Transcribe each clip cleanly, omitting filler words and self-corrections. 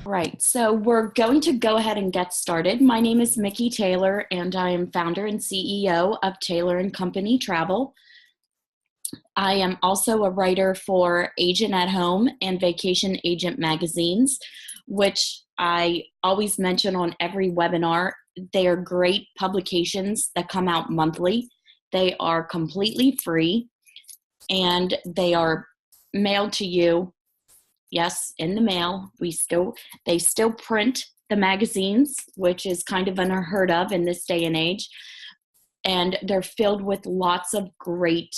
Right, so we're going to go ahead and get started. My name is Mickey Taylor, and I am founder and CEO of Taylor & Company Travel. I am also a writer for Agent at Home and Vacation Agent magazines, which I always mention on every webinar. They are great publications that come out monthly. They are completely free, and they are mailed to you. Yes, in the mail. They still print the magazines, which is kind of unheard of in this day and age. And they're filled with lots of great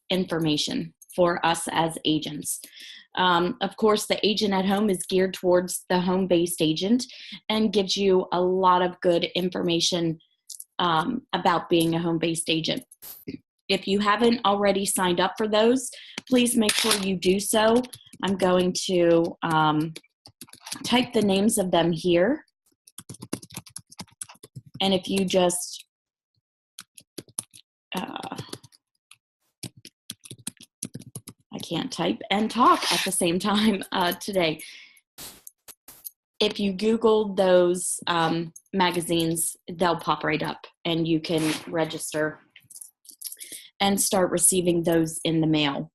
information for us as agents. Of course, the Agent at Home is geared towards the home-based agent and gives you a lot of good information about being a home-based agent. If you haven't already signed up for those, please make sure you do so. I'm going to type the names of them here. And if you just I can't type and talk at the same time today. If you Google those magazines, they'll pop right up and you can register and start receiving those in the mail.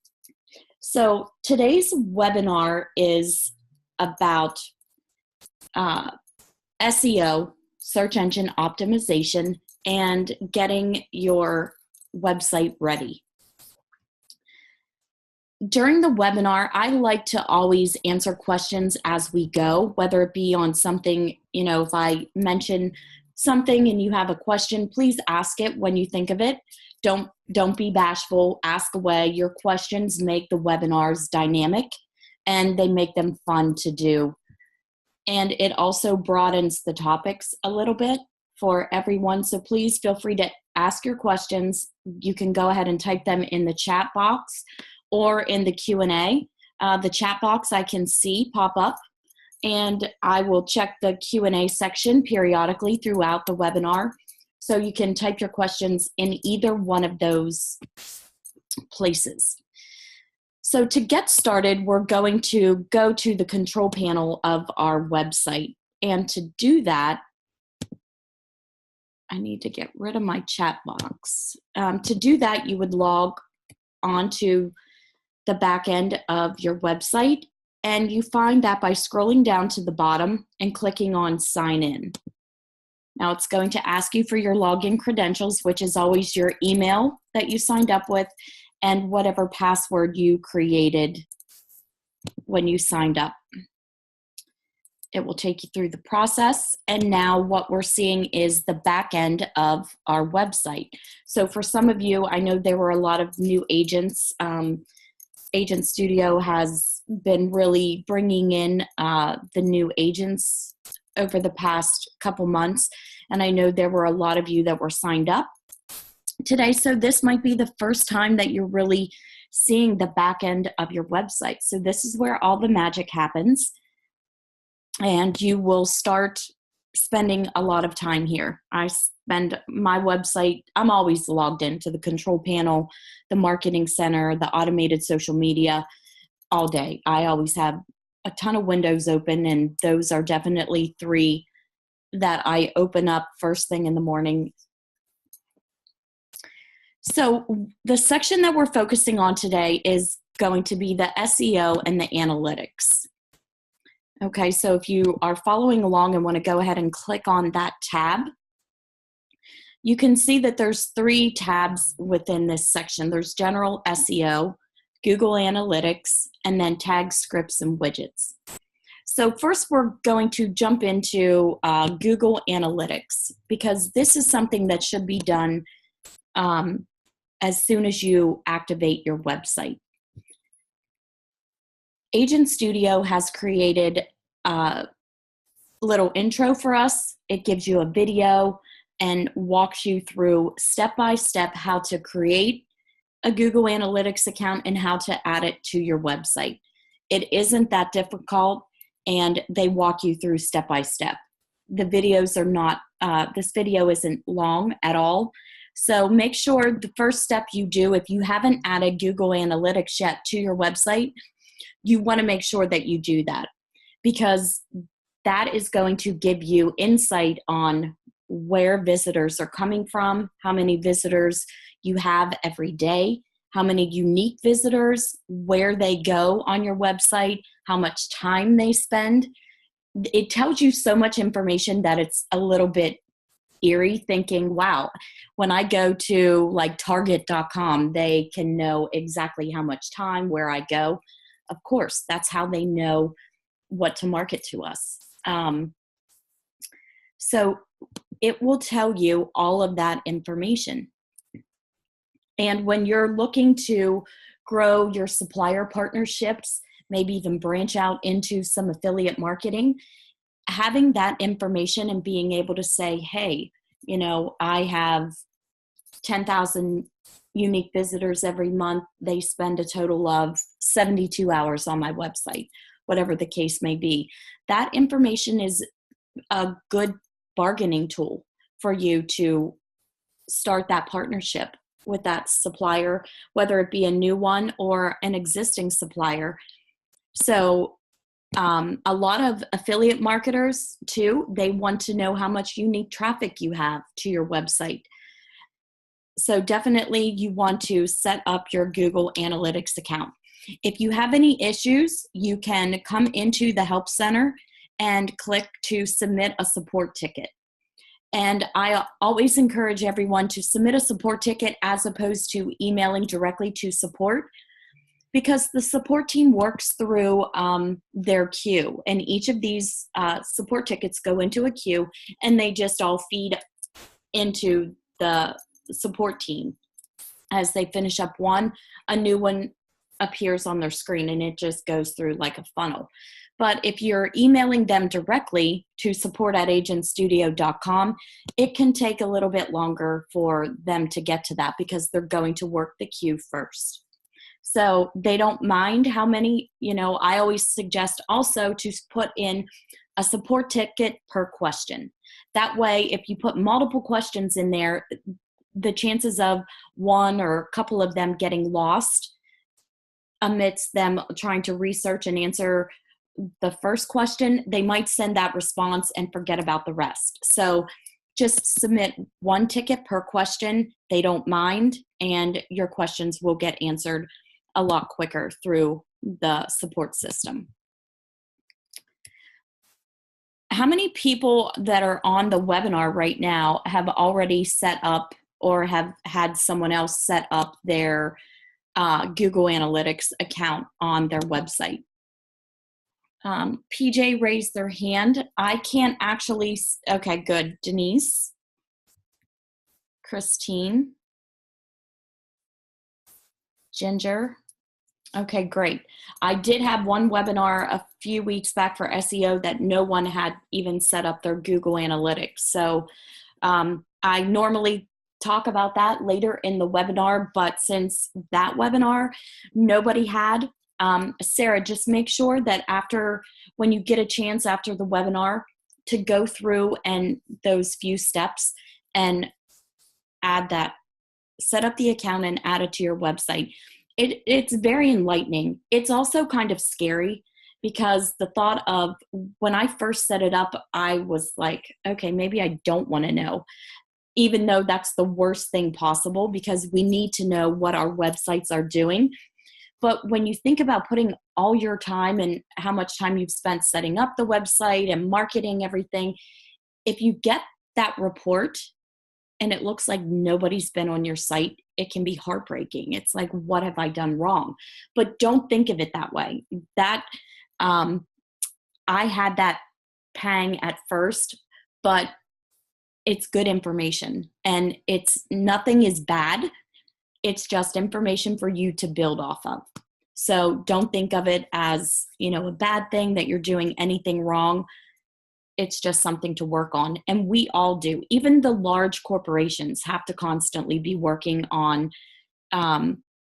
So today's webinar is about SEO, search engine optimization, and getting your website ready. During the webinar, I like to always answer questions as we go, whether it be on something, if I mention something and you have a question, please ask it when you think of it. Don't be bashful, ask away. Your questions make the webinars dynamic and they make them fun to do. And it also broadens the topics a little bit for everyone. So please feel free to ask your questions. You can go ahead and type them in the chat box or in the Q&A. The chat box I can see pop up, and I will check the Q&A section periodically throughout the webinar. So you can type your questions in either one of those places. So to get started, we're going to go to the control panel of our website. And to do that, I need to get rid of my chat box. To do that, you would log onto the back end of your website, and you find that by scrolling down to the bottom and clicking on Sign In. Now it's going to ask you for your login credentials, which is always your email that you signed up with and whatever password you created when you signed up. It will take you through the process. And now what we're seeing is the back end of our website. So for some of you, I know there were a lot of new agents. Agent Studio has been really bringing in the new agents over the past couple months. And I know there were a lot of you that were signed up today. So this might be the first time that you're really seeing the back end of your website. So this is where all the magic happens. And you will start spending a lot of time here. I spend my website, I'm always logged into the control panel, the marketing center, the automated social media all day. I always have a ton of windows open, and those are definitely 3 that I open up first thing in the morning. So the section that we're focusing on today is going to be the SEO and the analytics. Okay, so if you are following along and want to go ahead and click on that tab, you can see that there's 3 tabs within this section. There's General SEO, Google Analytics, and then Tag Scripts and Widgets. So first we're going to jump into Google Analytics, because this is something that should be done as soon as you activate your website. Agent Studio has created a little intro for us. It gives you a video and walks you through step-by-step how to create a Google Analytics account and how to add it to your website. It isn't that difficult, and they walk you through step-by-step. The videos are not, this video isn't long at all. So make sure the first step you do, if you haven't added Google Analytics yet to your website, you want to make sure that you do that. because that is going to give you insight on where visitors are coming from, how many visitors you have every day, how many unique visitors, where they go on your website, how much time they spend. It tells you so much information that it's a little bit eerie, thinking, wow, when I go to like target.com, they can know exactly how much time, where I go. Of course, that's how they know what to market to us. So it will tell you all of that information. And when you're looking to grow your supplier partnerships, maybe even branch out into some affiliate marketing, having that information and being able to say, hey, I have 10,000 unique visitors every month. They spend a total of 72 hours on my website, whatever the case may be. That information is a good bargaining tool for you to start that partnership with that supplier, whether it be a new one or an existing supplier. So a lot of affiliate marketers too, they want to know how much unique traffic you have to your website. So definitely you want to set up your Google Analytics account. If you have any issues, you can come into the Help Center and click to submit a support ticket. And I always encourage everyone to submit a support ticket as opposed to emailing directly to support, because the support team works through their queue, and each of these support tickets go into a queue, and they just all feed into the support team. As they finish up one, a new one appears on their screen, and it just goes through like a funnel. But if you're emailing them directly to support@agentstudio.com, it can take a little bit longer for them to get to that, because they're going to work the queue first. So they don't mind how many, I always suggest also to put in a support ticket per question. That way, if you put multiple questions in there, the chances of one or a couple of them getting lost amidst them trying to research and answer the first question, they might send that response and forget about the rest. So just submit one ticket per question. They don't mind, and your questions will get answered a lot quicker through the support system. How many people that are on the webinar right now have already set up or have had someone else set up their Google Analytics account on their website? PJ raised their hand. I can't actually, okay, good. Denise, Christine, Ginger. Okay, great. I did have one webinar a few weeks back for SEO that no one had even set up their Google Analytics. So I normally talk about that later in the webinar, but since that webinar, nobody had. Sarah, just make sure that when you get a chance after the webinar, to go through and those few steps and add that, set up the account and add it to your website. It's very enlightening. It's also kind of scary, because the thought of when I first set it up, I was like, okay, maybe I don't want to know, even though that's the worst thing possible, because we need to know what our websites are doing. But when you think about putting all your time and how much time you've spent setting up the website and marketing everything, if you get that report and it looks like nobody's been on your site, it can be heartbreaking. It's like, what have I done wrong? But don't think of it that way. That I had that pang at first, but it's good information, and nothing is bad. It's just information for you to build off of. So don't think of it as, a bad thing, that you're doing anything wrong. It's just something to work on. And we all do. Even the large corporations have to constantly be working on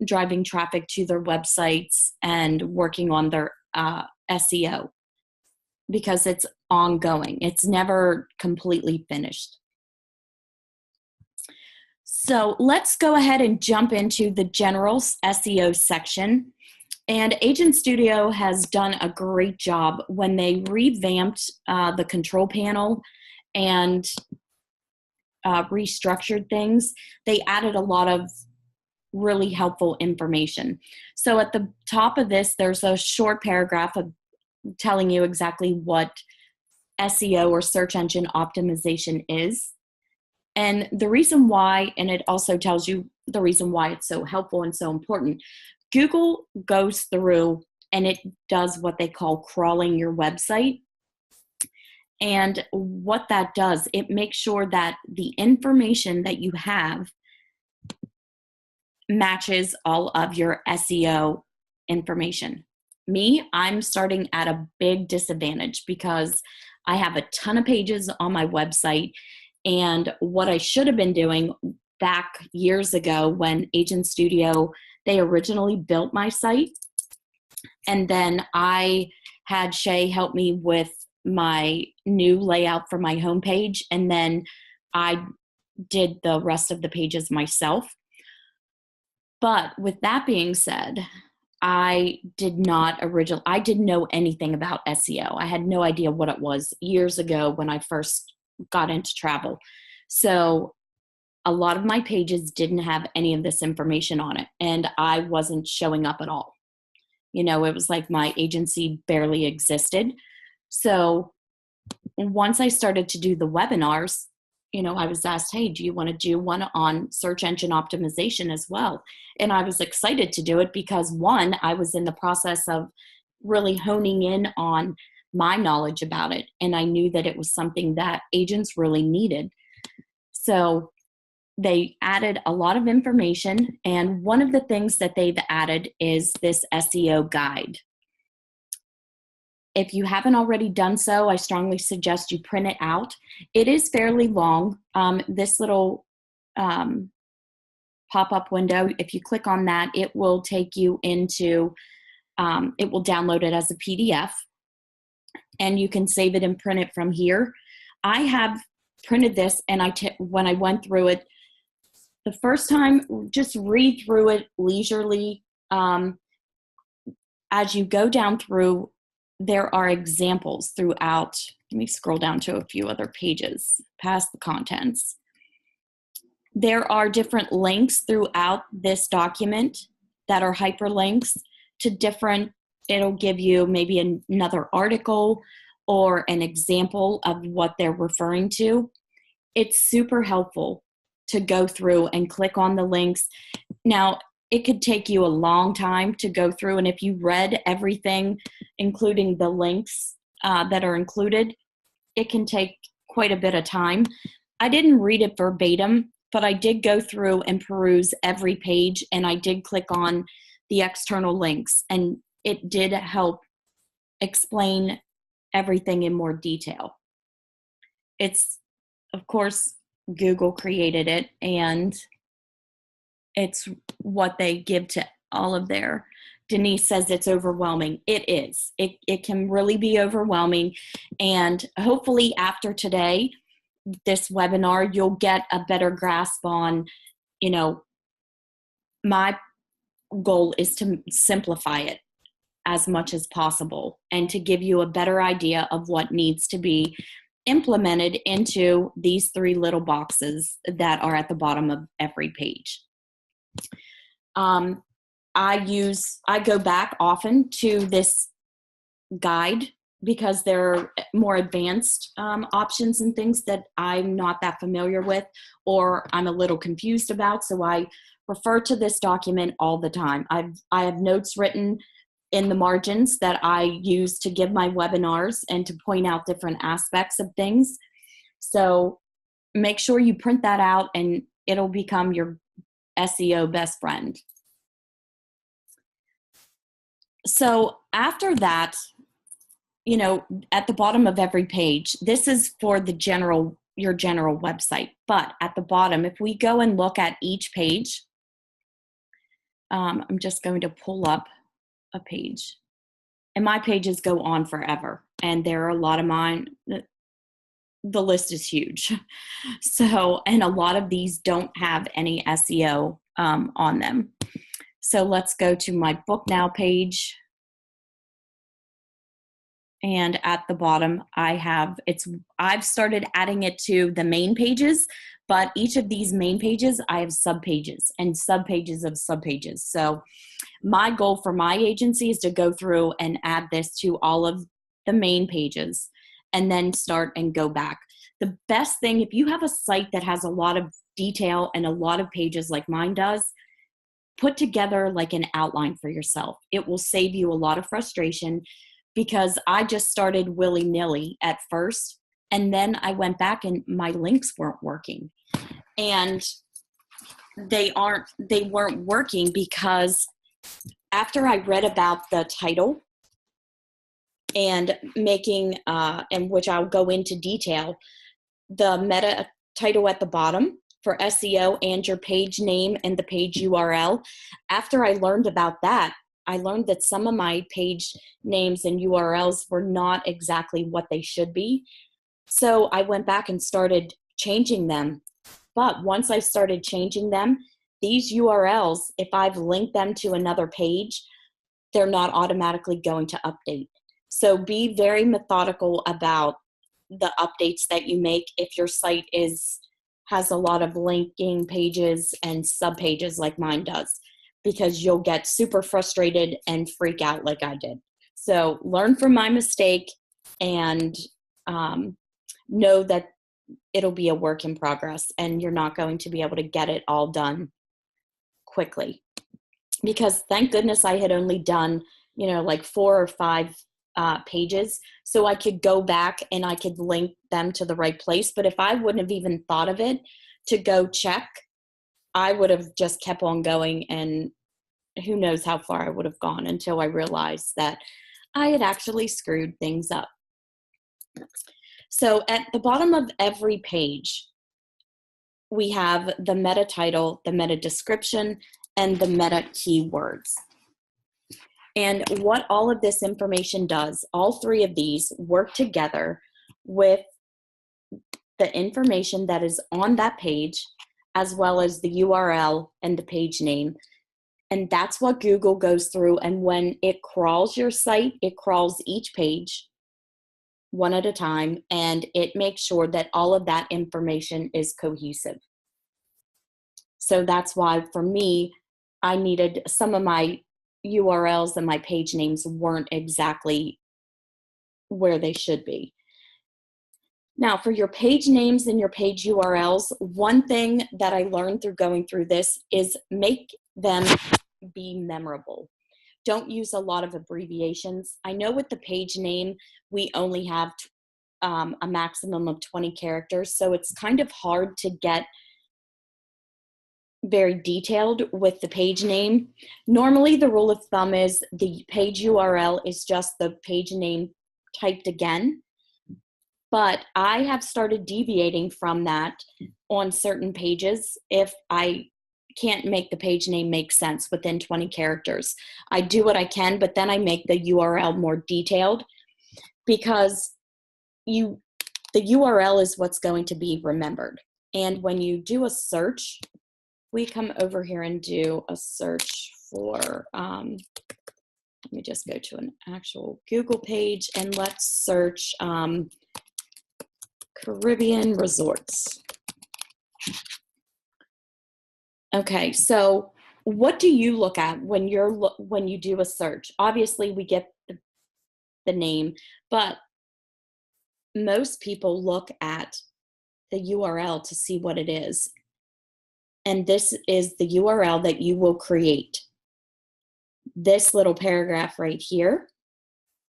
driving traffic to their websites and working on their SEO, because it's ongoing. It's never completely finished. So let's go ahead and jump into the general SEO section. And Agent Studio has done a great job when they revamped the control panel and restructured things. They added a lot of really helpful information. So at the top of this, there's a short paragraph of telling you exactly what SEO or search engine optimization is. And the reason why, and it also tells you the reason why it's so helpful and so important. Google goes through and it does what they call crawling your website. And what that does, it makes sure that the information that you have matches all of your SEO information. Me, I'm starting at a big disadvantage because I have a ton of pages on my website, and what I should have been doing back years ago when Agent Studio, they originally built my site, and then I had Shay help me with my new layout for my homepage, and then I did the rest of the pages myself. But with that being said, I didn't know anything about SEO. I had no idea what it was years ago when I first got into travel. So a lot of my pages didn't have any of this information on it, and I wasn't showing up at all. You know, it was like my agency barely existed. So once I started to do the webinars, you know, I was asked, hey, do you want to do one on search engine optimization as well? And I was excited to do it because, one, I was in the process of really honing in on my knowledge about it, and I knew that it was something that agents really needed. So they added a lot of information, and one of the things that they've added is this SEO guide. If you haven't already done so, I strongly suggest you print it out. It is fairly long. This little pop-up window, if you click on that, it will take you into, it will download it as a PDF, and you can save it and print it from here. I have printed this, and when I went through it, the first time, just read through it leisurely. As you go down through, there are examples throughout. Let me scroll down to a few other pages past the contents. There are different links throughout this document that are hyperlinks to different, it'll give you maybe another article or an example of what they're referring to. It's super helpful to go through and click on the links. Now, it could take you a long time to go through, and if you read everything, including the links that are included, it can take quite a bit of time. I didn't read it verbatim, but I did go through and peruse every page, and I did click on the external links, and it did help explain everything in more detail. It's, of course, Google created it, and it's what they give to all of their. Denise says it's overwhelming. It is. It can really be overwhelming. And hopefully after today, this webinar, you'll get a better grasp on, you know, my goal is to simplify it as much as possible and to give you a better idea of what needs to be implemented into these three little boxes that are at the bottom of every page. I go back often to this guide because there are more advanced options and things that I'm not that familiar with or I'm a little confused about. So I refer to this document all the time. I have notes written in the margins that I use to give my webinars and to point out different aspects of things. So make sure you print that out and it'll become your SEO best friend. So after that, you know, at the bottom of every page, this is for your general website. But at the bottom, if we go and look at each page, I'm just going to pull up a page. And my pages go on forever. And there are a lot of mine. The list is huge. So, and a lot of these don't have any SEO on them. So let's go to my Book Now page. And at the bottom, I've started adding it to the main pages, but each of these main pages, I have subpages and subpages of subpages. So my goal for my agency is to go through and add this to all of the main pages and then start and go back. The best thing, if you have a site that has a lot of detail and a lot of pages like mine does, put together like an outline for yourself. It will save you a lot of frustration, because I just started willy-nilly at first, and then I went back and my links weren't working. And they weren't working because after I read about the title and making, and which I'll go into detail, the meta title at the bottom for SEO and your page name and the page URL, after I learned about that, I learned that some of my page names and URLs were not exactly what they should be. So I went back and started changing them. But once I started changing them, these URLs, if I've linked them to another page, they're not automatically going to update. So be very methodical about the updates that you make if your site has a lot of linking pages and subpages like mine does, because you'll get super frustrated and freak out like I did. So learn from my mistake and know that it'll be a work in progress and you're not going to be able to get it all done quickly. Because thank goodness I had only done, like 4 or 5 pages, so I could go back and I could link them to the right place. But if I wouldn't have even thought of it to go check, I would have just kept on going, and who knows how far I would have gone until I realized that I had actually screwed things up. So at the bottom of every page, we have the meta title, the meta description, and the meta keywords. And what all of this information does, all 3 of these work together with the information that is on that page, as well as the URL and the page name. And that's what Google goes through. And when it crawls your site, it crawls each page one at a time, and it makes sure that all of that information is cohesive. So that's why for me, I needed some of my URLs and my page names weren't exactly where they should be. Now, for your page names and your page URLs, one thing that I learned through going through this is make them be memorable. Don't use a lot of abbreviations. I know with the page name, we only have a maximum of 20 characters, so it's kind of hard to get very detailed with the page name. Normally, the rule of thumb is the page URL is just the page name typed again. But I have started deviating from that on certain pages if I can't make the page name make sense within 20 characters. I do what I can, but then I make the URL more detailed, because the URL is what's going to be remembered. And when you do a search, we come over here and do a search for, let me just go to an actual Google page and let's search Caribbean resorts. Okay, so what do you look at when you do a search? Obviously, we get the name, but most people look at the URL to see what it is. And this is the URL that you will create. This little paragraph right here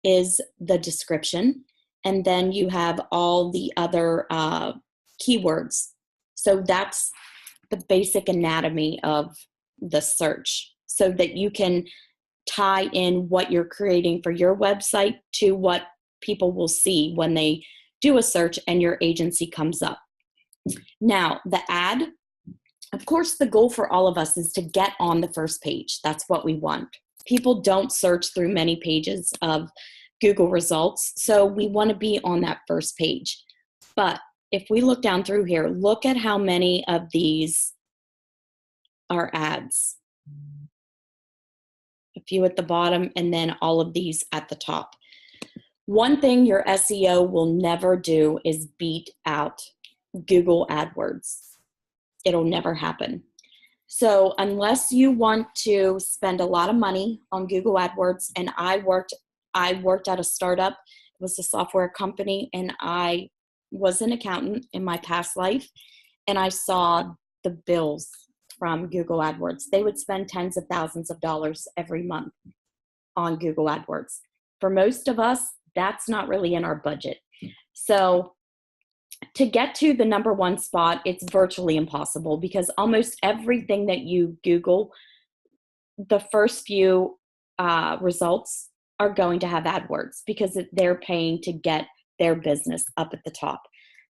is the description. And then you have all the other keywords. So that's the basic anatomy of the search, so that you can tie in what you're creating for your website to what people will see when they do a search and your agency comes up. Now, the ad, of course, the goal for all of us is to get on the first page. That's what we want. People don't search through many pages of Google results, so we want to be on that first page. But if we look down through here, look at how many of these are ads. few at the bottom, and then all of these at the top. One thing your SEO will never do is beat out Google AdWords. It'll never happen. So unless you want to spend a lot of money on Google AdWords, and I worked at a startup, it was a software company, and I was an accountant in my past life, and I saw the bills from Google AdWords. They would spend tens of thousands of dollars every month on Google AdWords. For most of us, that's not really in our budget. So to get to the number one spot, it's virtually impossible, because almost everything that you Google, the first few results are going to have AdWords, because they're paying to get their business up at the top.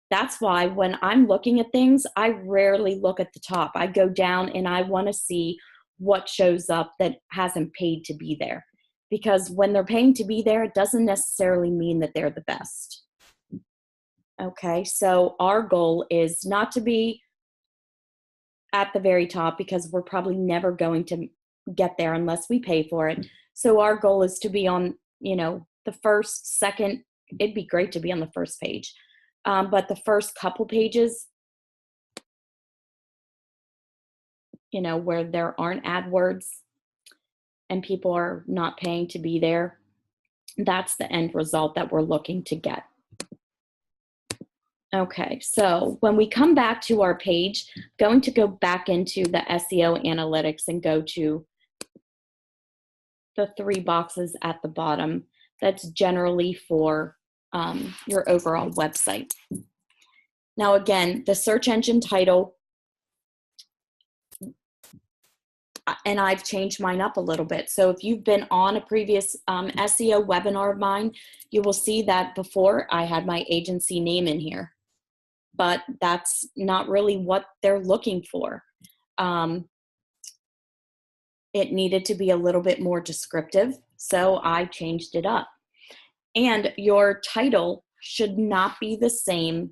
That's why when I'm looking at things, I rarely look at the top. I go down and I want to see what shows up that hasn't paid to be there. Because when they're paying to be there, it doesn't necessarily mean that they're the best. Okay, so our goal is not to be at the very top, because we're probably never going to get there unless we pay for it. So our goal is to be on, the first, second. It'd be great to be on the first page. But the first couple pages, where there aren't AdWords and people are not paying to be there, that's the end result that we're looking to get. Okay, so when we come back to our page, I'm going to go back into the SEO Analytics and go to the 3 boxes at the bottom. That's generally for your overall website. Now again, the search engine title, and I've changed mine up a little bit. So if you've been on a previous SEO webinar of mine, you will see that before I had my agency name in here, but that's not really what they're looking for. It needed to be a little bit more descriptive, so I changed it up. And your title should not be the same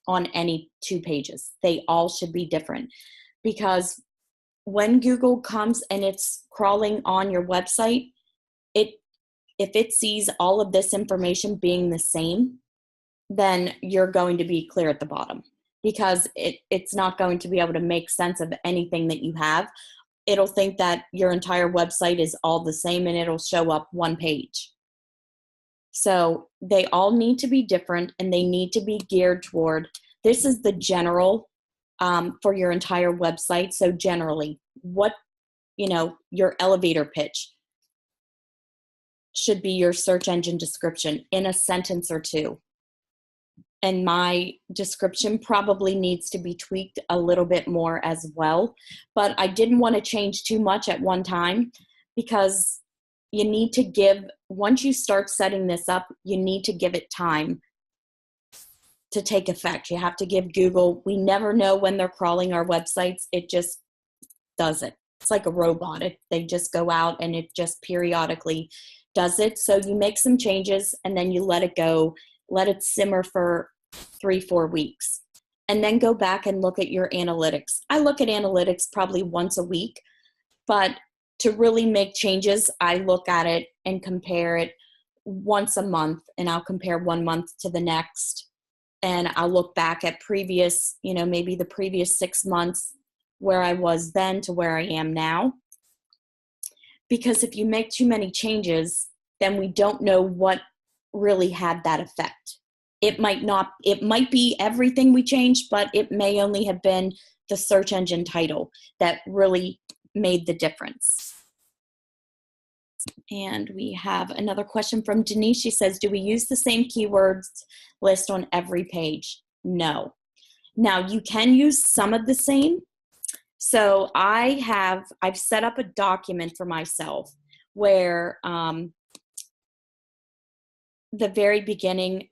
on any 2 pages. They all should be different, because when Google comes and it's crawling on your website, if it sees all of this information being the same, then you're going to be clear at the bottom, because it's not going to be able to make sense of anything that you have. It'll think that your entire website is all the same, and it'll show up one page. So they all need to be different, and they need to be geared toward, this is the general for your entire website. So generally, what, your elevator pitch should be your search engine description in a sentence or 2. And my description probably needs to be tweaked a little bit more as well. But I didn't want to change too much at one time, because you need to give, once you start setting this up, you need to give it time to take effect. You have to give Google, we never know when they're crawling our websites. It just does it. It's like a robot. They just go out and it just periodically does it. So you make some changes and then you let it go, let it simmer for 3-4 weeks, and then go back and look at your analytics. I look at analytics probably once a week, but to really make changes, I look at it and compare it once a month, and I'll compare one month to the next, and I'll look back at previous, maybe the previous 6 months, where I was then to where I am now. Because if you make too many changes, then we don't know what really had that effect. It might be everything we changed, but it may only have been the search engine title that really made the difference. And we have another question from Denise. She says, do we use the same keywords list on every page? No. Now you can use some of the same. So I've set up a document for myself where the very beginning,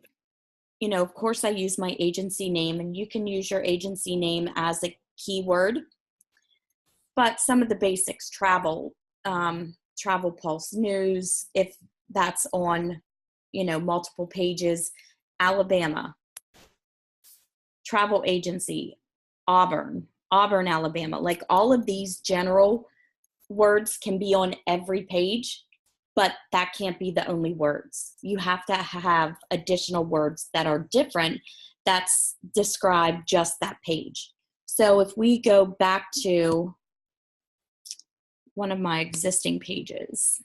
of course I use my agency name, and you can use your agency name as a keyword, but some of the basics, travel Pulse News, if that's on, multiple pages, Alabama, travel agency, Auburn, Alabama, like all of these general words can be on every page, but that can't be the only words. You have to have additional words that are different that's describe just that page. So if we go back to one of my existing pages,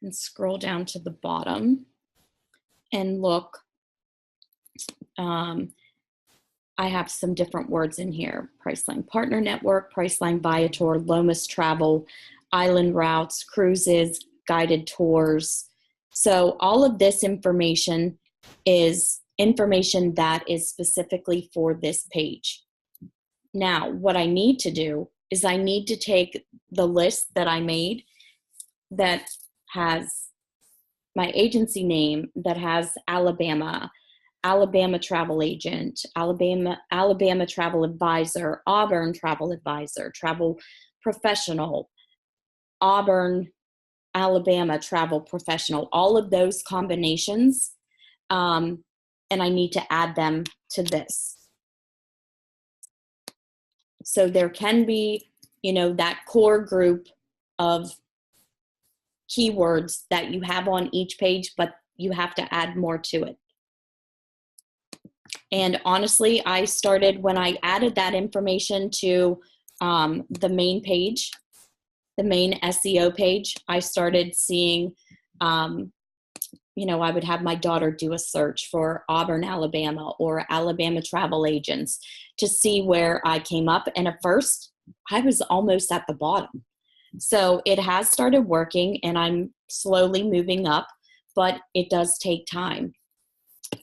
and scroll down to the bottom and look, I have some different words in here: Priceline Partner Network, Priceline Viator, Lomas Travel, Island Routes, Cruises, Guided Tours. So all of this information is information that is specifically for this page. Now, what I need to do is I need to take the list that I made that has my agency name, that has Alabama travel agent, Alabama travel advisor, Auburn travel advisor, travel professional, Auburn, Alabama travel professional, all of those combinations. And I need to add them to this. So there can be, that core group of keywords that you have on each page, but you have to add more to it. And honestly, I started when I added that information to the main page, the main SEO page, I started seeing, I would have my daughter do a search for Auburn, Alabama, or Alabama travel agents to see where I came up. And at first, I was almost at the bottom. So it has started working, and I'm slowly moving up, but it does take time.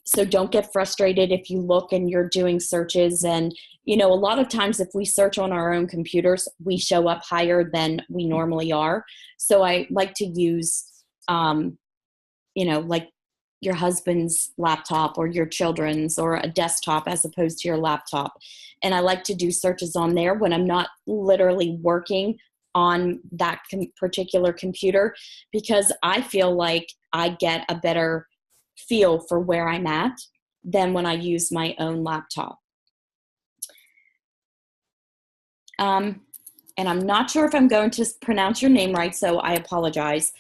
So don't get frustrated if you look and you're doing searches. And, a lot of times if we search on our own computers, we show up higher than we normally are. So I like to use, like your husband's laptop or your children's, or a desktop as opposed to your laptop. And I like to do searches on there when I'm not literally working on that particular computer, because I feel like I get a better feel for where I'm at than when I use my own laptop. And I'm not sure if I'm going to pronounce your name right, so I apologize.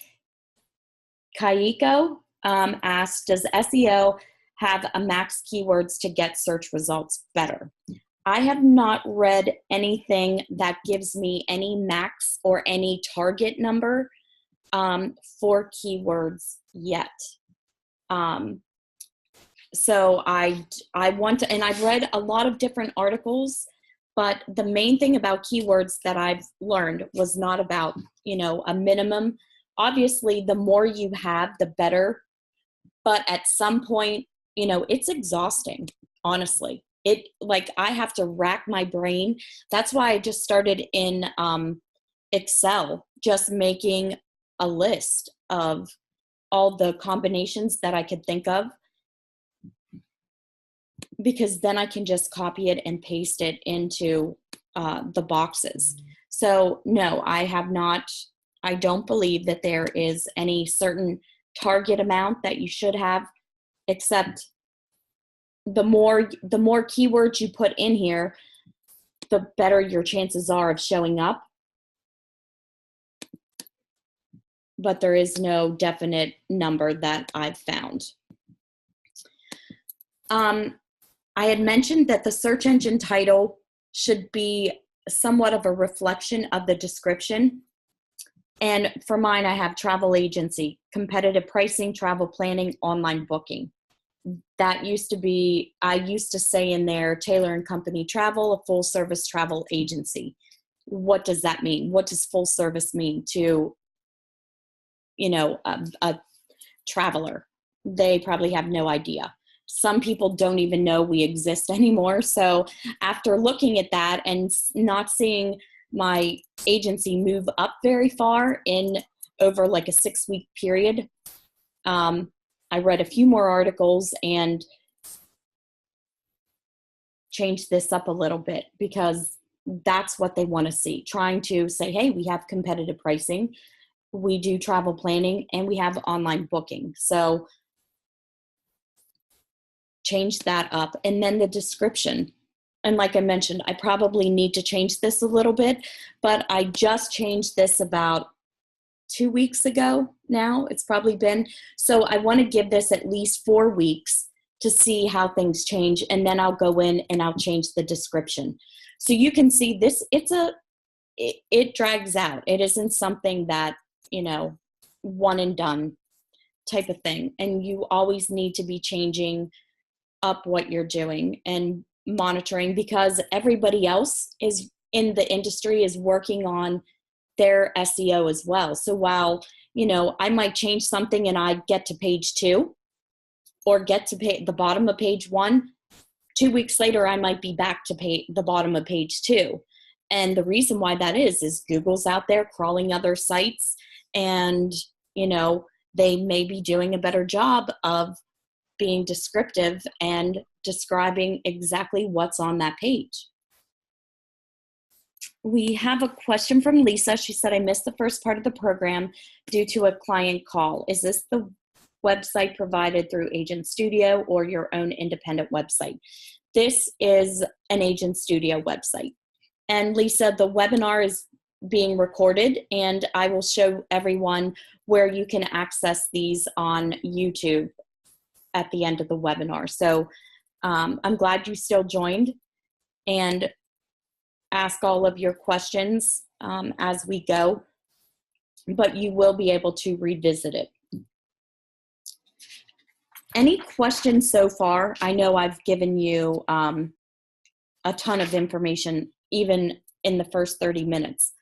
Kaiko asked, does SEO have a max keywords to get search results better? I have not read anything that gives me any max or any target number for keywords yet. So I want to, and I've read a lot of different articles, but the main thing about keywords that I've learned was not about, a minimum. Obviously, the more you have, the better. But at some point, it's exhausting, honestly. I have to rack my brain. That's why I just started in Excel, just making a list of all the combinations that I could think of, because then I can just copy it and paste it into the boxes. So no, I don't believe that there is any certain target amount that you should have, except the more keywords you put in here, the better your chances are of showing up. But there is no definite number that I've found. I had mentioned that the search engine title should be somewhat of a reflection of the description. And for mine, I have travel agency, competitive pricing, travel planning, online booking. That used to be, I used to say in there, Taylor & Company Travel, a full service travel agency. What does that mean? What does full service mean to, a traveler? They probably have no idea. Some people don't even know we exist anymore. So after looking at that and not seeing my agency move up very far in over like a 6-week period, I read a few more articles and changed this up a little bit, because that's what they want to see. Trying to say, hey, we have competitive pricing, we do travel planning, and we have online booking. So change that up. And then the description. And like I mentioned, I probably need to change this a little bit, but I just changed this about 2 weeks ago now. It's probably been. So I want to give this at least 4 weeks to see how things change. And then I'll go in and I'll change the description. So you can see this, it drags out. It isn't something that, one and done type of thing. And you always need to be changing up what you're doing and monitoring, because everybody else is in the industry is working on their SEO as well. So while, I might change something and I get to page 2 or get to the bottom of page 1, 2 weeks later, I might be back to the bottom of page 2. And the reason why that is Google's out there crawling other sites, and, they may be doing a better job of being descriptive and describing exactly what's on that page. We have a question from Lisa. She said, I missed the first part of the program due to a client call. Is this the website provided through Agent Studio or your own independent website? This is an Agent Studio website. And Lisa, the webinar is being recorded, and I will show everyone where you can access these on YouTube at the end of the webinar. So I'm glad you still joined, and ask all of your questions as we go, but you will be able to revisit it. Any questions so far? I know I've given you a ton of information, even in the first 30 minutes.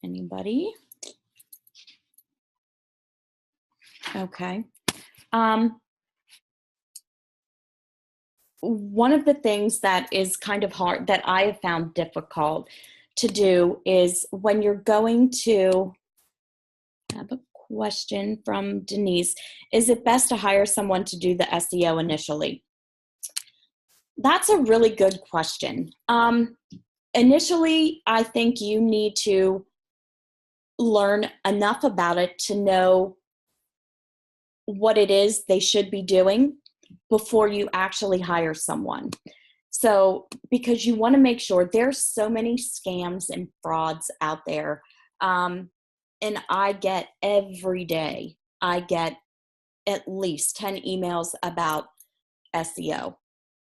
Anybody? Okay. One of the things that is kind of hard, that I have found difficult to do, is when you're going to, I have a question from Denise, is it best to hire someone to do the SEO initially? That's a really good question. Initially, I think you need to learn enough about it to know what it is they should be doing before you actually hire someone. So, because you want to make sure, there's so many scams and frauds out there. And I get every day, I get at least 10 emails about SEO,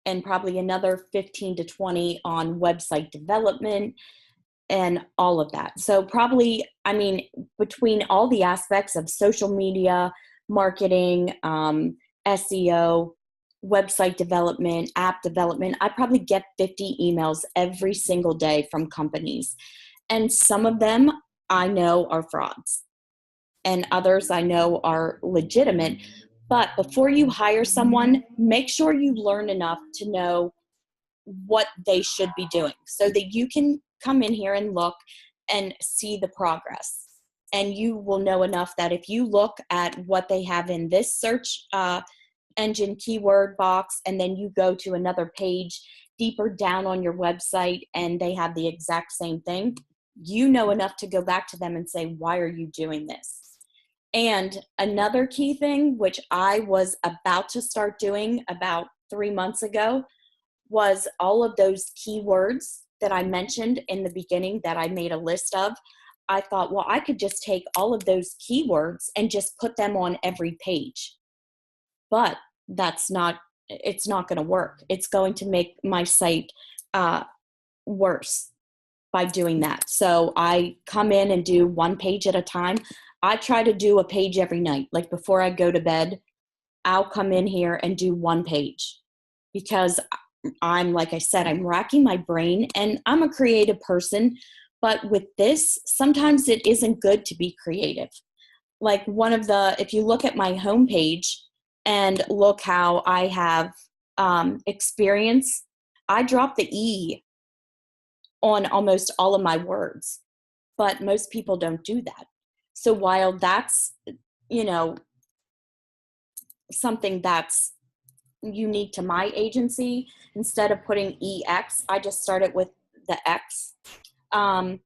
and probably another 15 to 20 on website development and all of that. So probably, between all the aspects of social media, marketing, SEO, website development, app development, I probably get 50 emails every single day from companies. And some of them I know are frauds, and others I know are legitimate. But before you hire someone, make sure you learn enough to know what they should be doing, so that you can come in here and look and see the progress. And you will know enough that if you look at what they have in this search engine keyword box, and then you go to another page deeper down on your website and they have the exact same thing, you know enough to go back to them and say, why are you doing this? And another key thing, which I was about to start doing about 3 months ago, was all of those keywords that I mentioned in the beginning that I made a list of. I thought, well, I could just take all of those keywords and just put them on every page. But it's not going to work. It's going to make my site worse by doing that. So I come in and do one page at a time. I try to do a page every night. Like before I go to bed, I'll come in here and do one page, because like I said, I'm racking my brain, and I'm a creative person. But with this, sometimes it isn't good to be creative. Like if you look at my homepage and look how I have experience, I drop the E on almost all of my words, but most people don't do that. So while that's, something that's unique to my agency, instead of putting EX, I just started with the X. And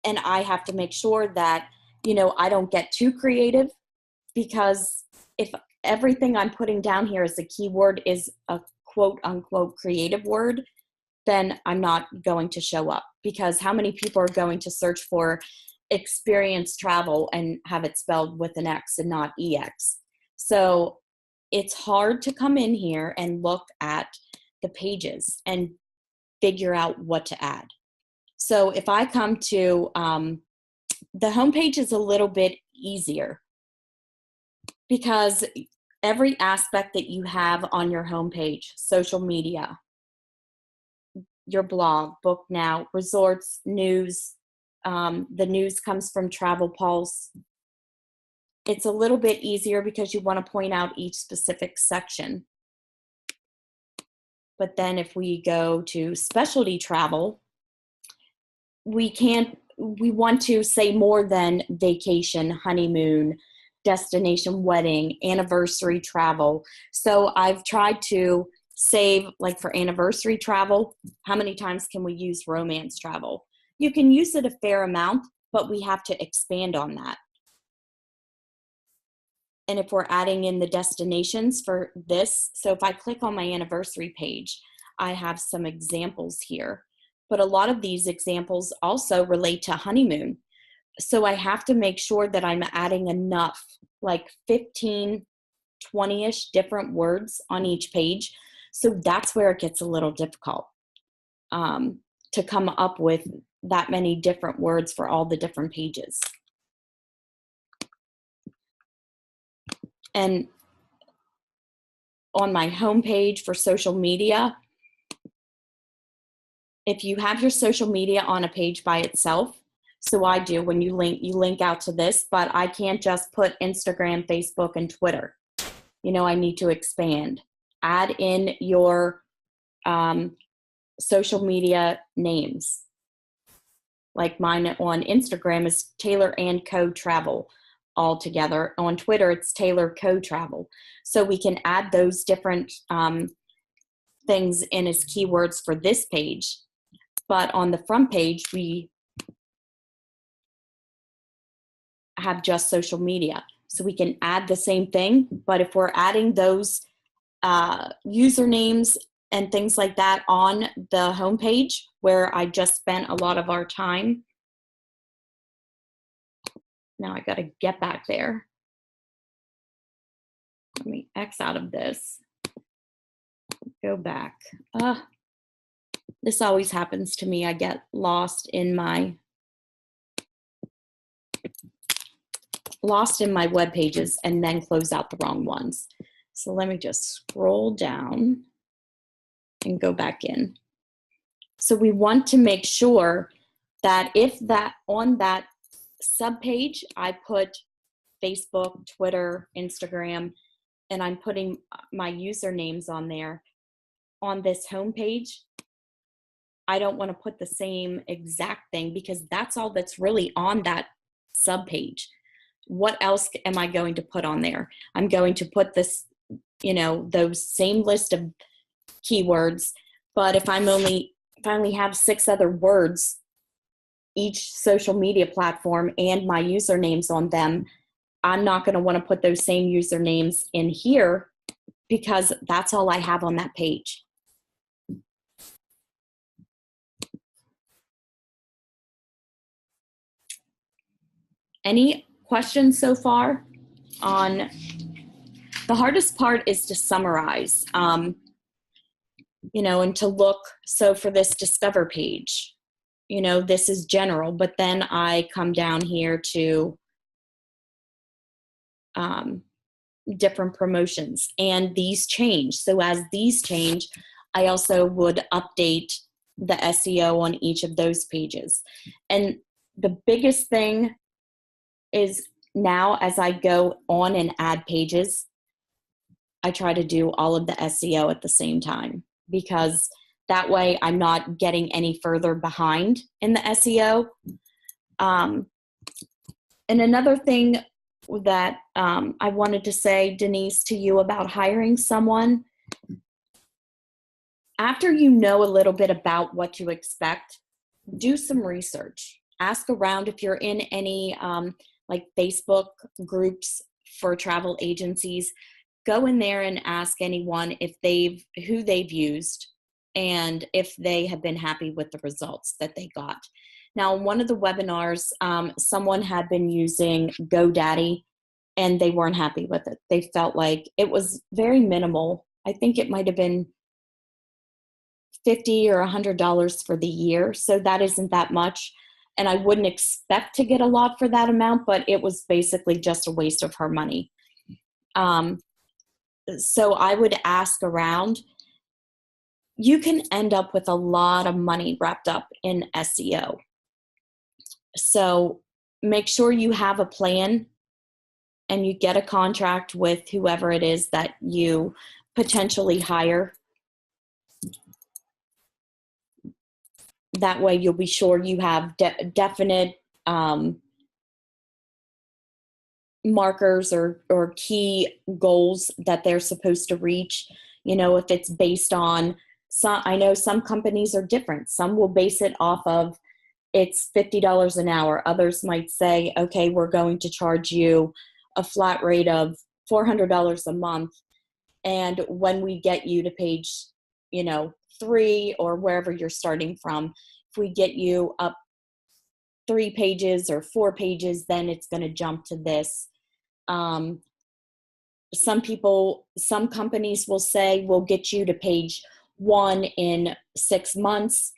I have to make sure that, I don't get too creative, because if everything I'm putting down here as a keyword is a quote unquote creative word, then I'm not going to show up, because how many people are going to search for experience travel and have it spelled with an X and not EX? So it's hard to come in here and look at the pages and figure out what to add. So if I come to the homepage, is a little bit easier because every aspect that you have on your homepage, social media, your blog, book now, resorts, news, the news comes from Travel Pulse. It's a little bit easier because you want to point out each specific section. But then if we go to specialty travel, we want to say more than vacation, honeymoon, destination wedding, anniversary travel. So I've tried to save, like for anniversary travel, how many times can we use romance travel? You can use it a fair amount, but we have to expand on that. And if we're adding in the destinations for this, so if I click on my anniversary page, I have some examples here. But a lot of these examples also relate to honeymoon. So I have to make sure that I'm adding enough, like 15, 20-ish different words on each page. So that's where it gets a little difficult to come up with that many different words for all the different pages. And on my homepage for social media, if you have your social media on a page by itself, so I do, when you link out to this, but I can't just put Instagram, Facebook, and Twitter. You know, I need to expand. Add in your social media names. Like mine on Instagram is Taylor and Co Travel all together. On Twitter, it's Taylor Co Travel. So we can add those different things in as keywords for this page. But on the front page, we have just social media. So we can add the same thing, but if we're adding those usernames and things like that on the homepage where I just spent a lot of our time, now I gotta get back there. Let me X out of this, go back. This always happens to me. I get lost in my web pages and then close out the wrong ones. So let me just scroll down and go back in. So we want to make sure that if that on that subpage, I put Facebook, Twitter, Instagram, and I'm putting my usernames on there, on this homepage, I don't want to put the same exact thing because that's all that's really on that subpage. What else am I going to put on there? I'm going to put this, you know, those same list of keywords, but if I only have 6 other words, each social media platform and my usernames on them, I'm not going to want to put those same usernames in here because that's all I have on that page. Any questions so far on the hardest part is to summarize, you know, and to look. So for this discover page, you know, this is general, but then I come down here to different promotions and these change. So as these change, I also would update the SEO on each of those pages. And the biggest thing is now as I go on and add pages, I try to do all of the SEO at the same time because that way I'm not getting any further behind in the SEO. And another thing that I wanted to say, Denise, to you about hiring someone, after you know a little bit about what to expect, do some research. Ask around if you're in any like Facebook groups for travel agencies, go in there and ask anyone who they've used and if they have been happy with the results that they got. Now, in one of the webinars, someone had been using GoDaddy and they weren't happy with it. They felt like it was very minimal. I think it might have been $50 or $100 for the year. So that isn't that much. And I wouldn't expect to get a lot for that amount, but it was basically just a waste of her money. So I would ask around. You can end up with a lot of money wrapped up in SEO. So make sure you have a plan and you get a contract with whoever it is that you potentially hire. That way you'll be sure you have definite markers or key goals that they're supposed to reach. You know, if it's based on I know some companies are different. Some will base it off of it's $50 an hour. Others might say, okay, we're going to charge you a flat rate of $400 a month. And when we get you to page, 3 or wherever you're starting from, if we get you up 3 pages or 4 pages, then it's going to jump to this. Some companies will say, we'll get you to page 1 in 6 months.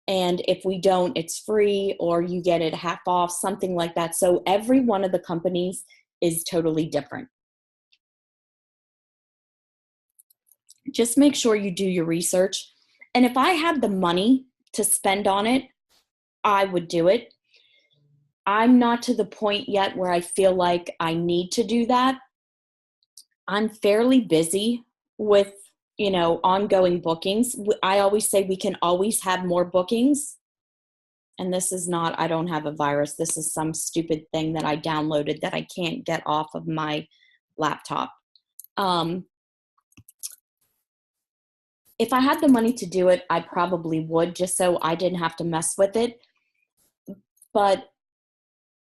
And if we don't, it's free, or you get it half off, something like that. So every one of the companies is totally different. Just make sure you do your research. And if I had the money to spend on it, I would do it. I'm not to the point yet where I feel like I need to do that. I'm fairly busy with, ongoing bookings. I always say we can always have more bookings. And this is not, I don't have a virus. This is some stupid thing that I downloaded that I can't get off of my laptop. If I had the money to do it, I probably would, just so I didn't have to mess with it. But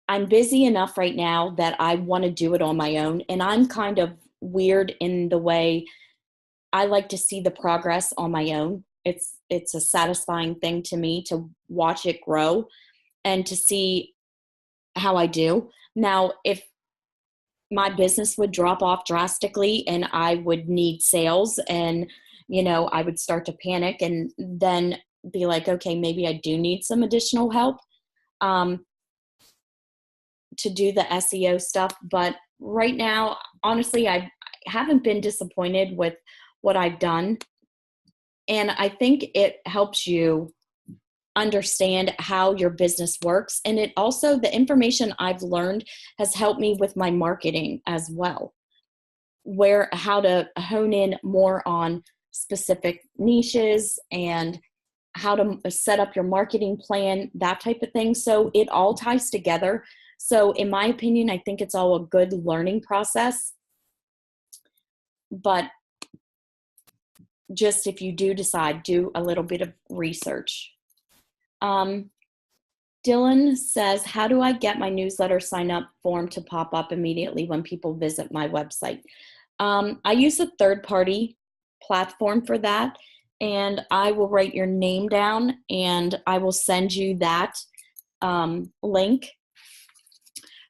I'm busy enough right now that I want to do it on my own. And I'm kind of weird in the way I like to see the progress on my own. It's a satisfying thing to me to watch it grow and to see how I do. Now, if my business would drop off drastically and I would need sales and, I would start to panic and then be like, okay, maybe I do need some additional help to do the SEO stuff. But right now, honestly, I haven't been disappointed with what I've done. And I think it helps you understand how your business works. And it also, the information I've learned has helped me with my marketing as well, how to hone in more on specific niches and how to set up your marketing plan, that type of thing. So it all ties together. So in my opinion, I think it's all a good learning process. But just if you do decide, do a little bit of research. Dylan says, how do I get my newsletter sign up form to pop up immediately when people visit my website? I use a third-party platform for that, and I will write your name down and I will send you that link.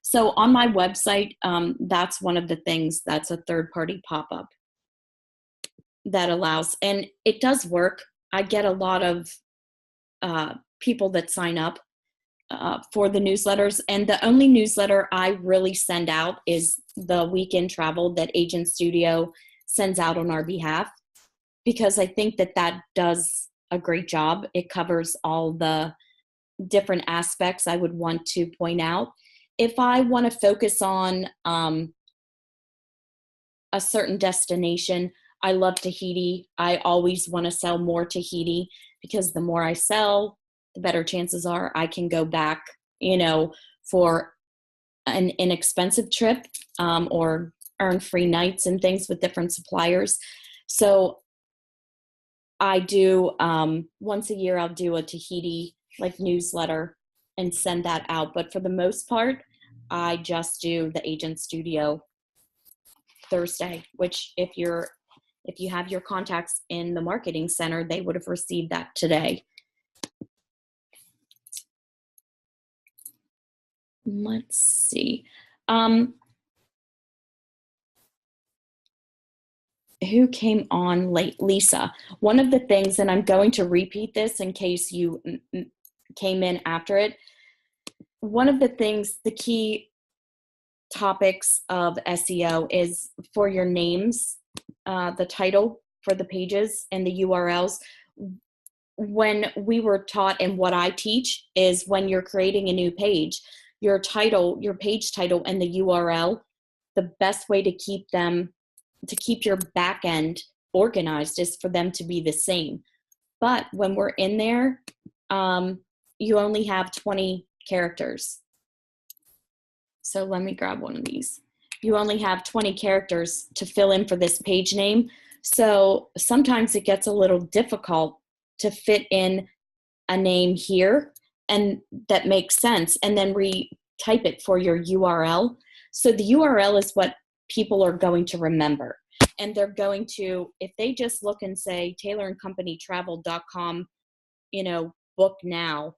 So on my website, that's one of the things that's a third-party pop-up that allows, and it does work. I get a lot of people that sign up for the newsletters, and the only newsletter I really send out is the weekend travel that Agent Studio sends out on our behalf, because I think that does a great job. It covers all the different aspects I would want to point out. If I want to focus on a certain destination, I love Tahiti. I always want to sell more Tahiti, because the more I sell, the better chances are I can go back, for an inexpensive trip or earn free nights and things with different suppliers. So I do, once a year, I'll do a Tahiti newsletter and send that out. But for the most part, I just do the Agent Studio Thursday, which if you have your contacts in the marketing center, they would have received that today. Let's see. Who came on late? Lisa. One of the things, and I'm going to repeat this in case you came in after it. One of the things, the key topics of SEO is for your names, the title for the pages and the URLs. When we were taught, and what I teach is when you're creating a new page, your title, your page title and the URL, the best way to keep your back end organized is for them to be the same. But when we're in there, you only have 20 characters. So let me grab one of these. You only have 20 characters to fill in for this page name. So sometimes it gets a little difficult to fit in a name here and that makes sense, and then retype it for your URL. So the URL is what people are going to remember. And they're going to, if they just look and say taylorandcompanytravel.com, book now.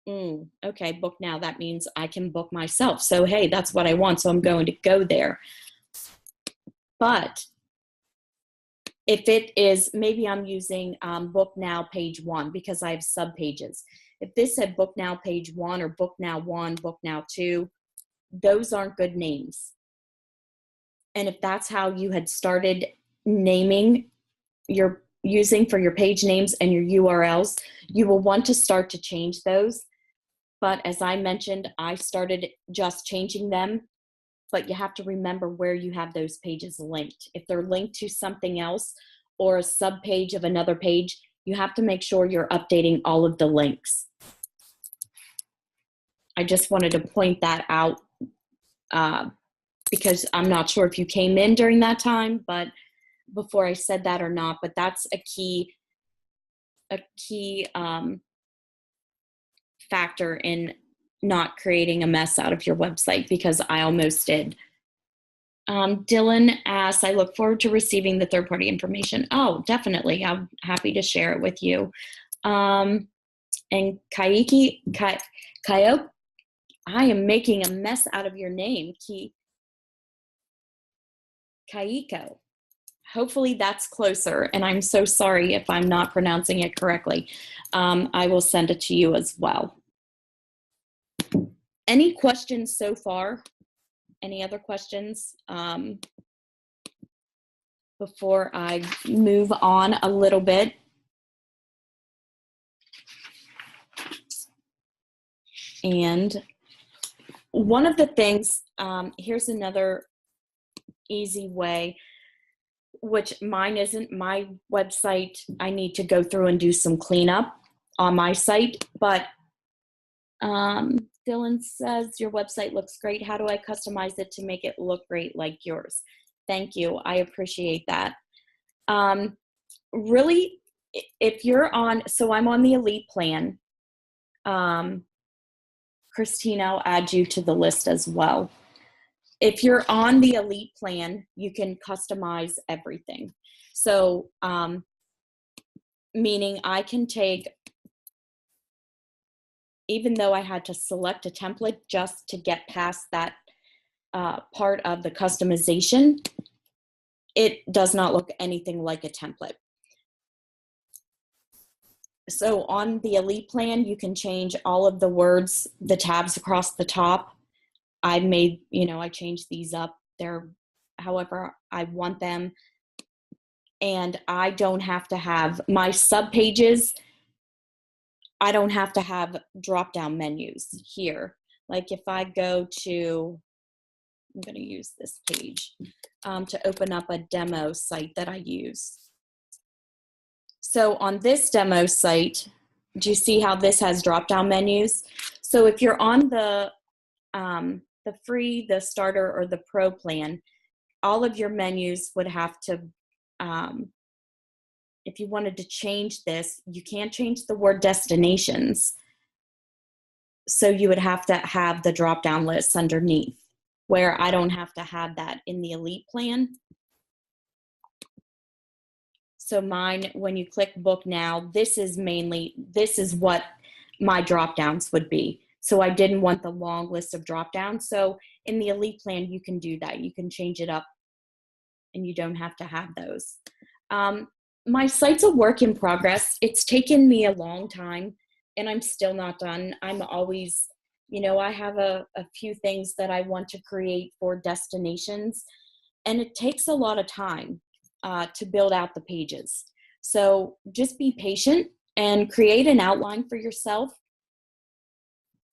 Okay, book now. That means I can book myself. So, hey, that's what I want. So I'm going to go there. But if it is, maybe I'm using book now page 1 because I have sub pages. If this said book now page 1 or book now 1, book now 2, those aren't good names. And if that's how you had started naming using for your page names and your URLs, you will want to start to change those. But as I mentioned, I started just changing them, but you have to remember where you have those pages linked. If they're linked to something else or a sub page of another page, you have to make sure you're updating all of the links. I just wanted to point that out because I'm not sure if you came in during that time, but before I said that or not, but that's a key factor in not creating a mess out of your website, because I almost did. Dylan asks, I look forward to receiving the third-party information. Oh, definitely. I'm happy to share it with you. And Kayoke, I am making a mess out of your name, Kaiko. Hopefully that's closer, and I'm so sorry if I'm not pronouncing it correctly. I will send it to you as well. Any questions so far? Any other questions before I move on a little bit? And one of the things, here's another easy way, which mine isn't. My website, I need to go through and do some cleanup on my site, but Dylan says, your website looks great. How do I customize it to make it look great like yours? Thank you. I appreciate that. Really, if you're on, so I'm on the Elite plan. Christina, I'll add you to the list as well. If you're on the Elite plan, you can customize everything. So, meaning I can take, even though I had to select a template just to get past that part of the customization, it does not look anything like a template. So on the Elite plan, you can change all of the words, the tabs across the top. I made, I changed these up. They're however I want them. And I don't have to have my sub pages. I don't have to have drop-down menus here. Like if I go to, I'm going to use this page to open up a demo site that I use. So on this demo site, do you see how this has drop-down menus? So if you're on the free, the starter, or the pro plan, all of your menus would have to, if you wanted to change this, you can't change the word destinations. So you would have to have the drop-down lists underneath. where I don't have to have that in the Elite plan. So mine, when you click book now, this is what my drop downs would be. So I didn't want the long list of drop downs. So in the Elite plan, you can do that. You can change it up and you don't have to have those. My site's a work in progress. It's taken me a long time and I'm still not done. I'm always, I have a few things that I want to create for destinations, and it takes a lot of time to build out the pages. So just be patient and create an outline for yourself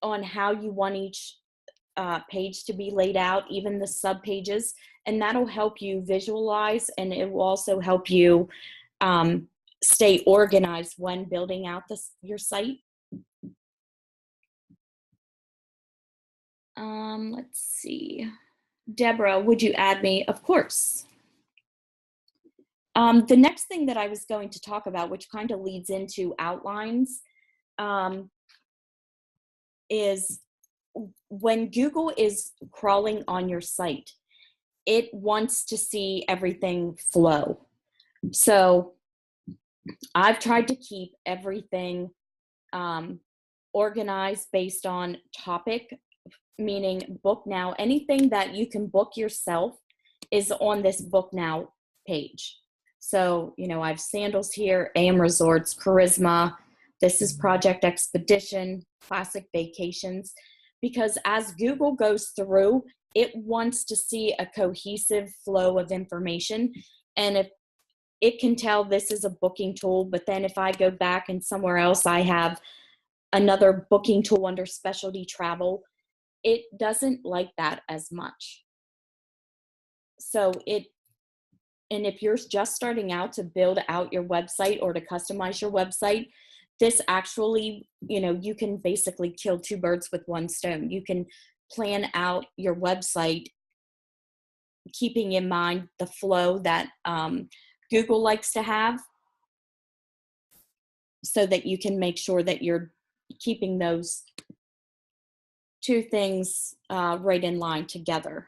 on how you want each page to be laid out, even the sub pages, and that'll help you visualize, and it will also help you stay organized when building out your site. Let's see. Deborah, would you add me? Of course. The next thing that I was going to talk about, which kind of leads into outlines, is when Google is crawling on your site, it wants to see everything flow. So I've tried to keep everything organized based on topic, meaning book now. Anything that you can book yourself is on this book now page. So, I have sandals here, AM Resorts, Charisma. This is Project Expedition, Classic Vacations. Because as Google goes through, it wants to see a cohesive flow of information. And if it can tell this is a booking tool, but then if I go back and somewhere else I have another booking tool under specialty travel, it doesn't like that as much. So and if you're just starting out to build out your website or to customize your website, this actually, you can basically kill two birds with one stone. You can plan out your website keeping in mind the flow that Google likes to have, so that you can make sure that you're keeping those two things right in line together.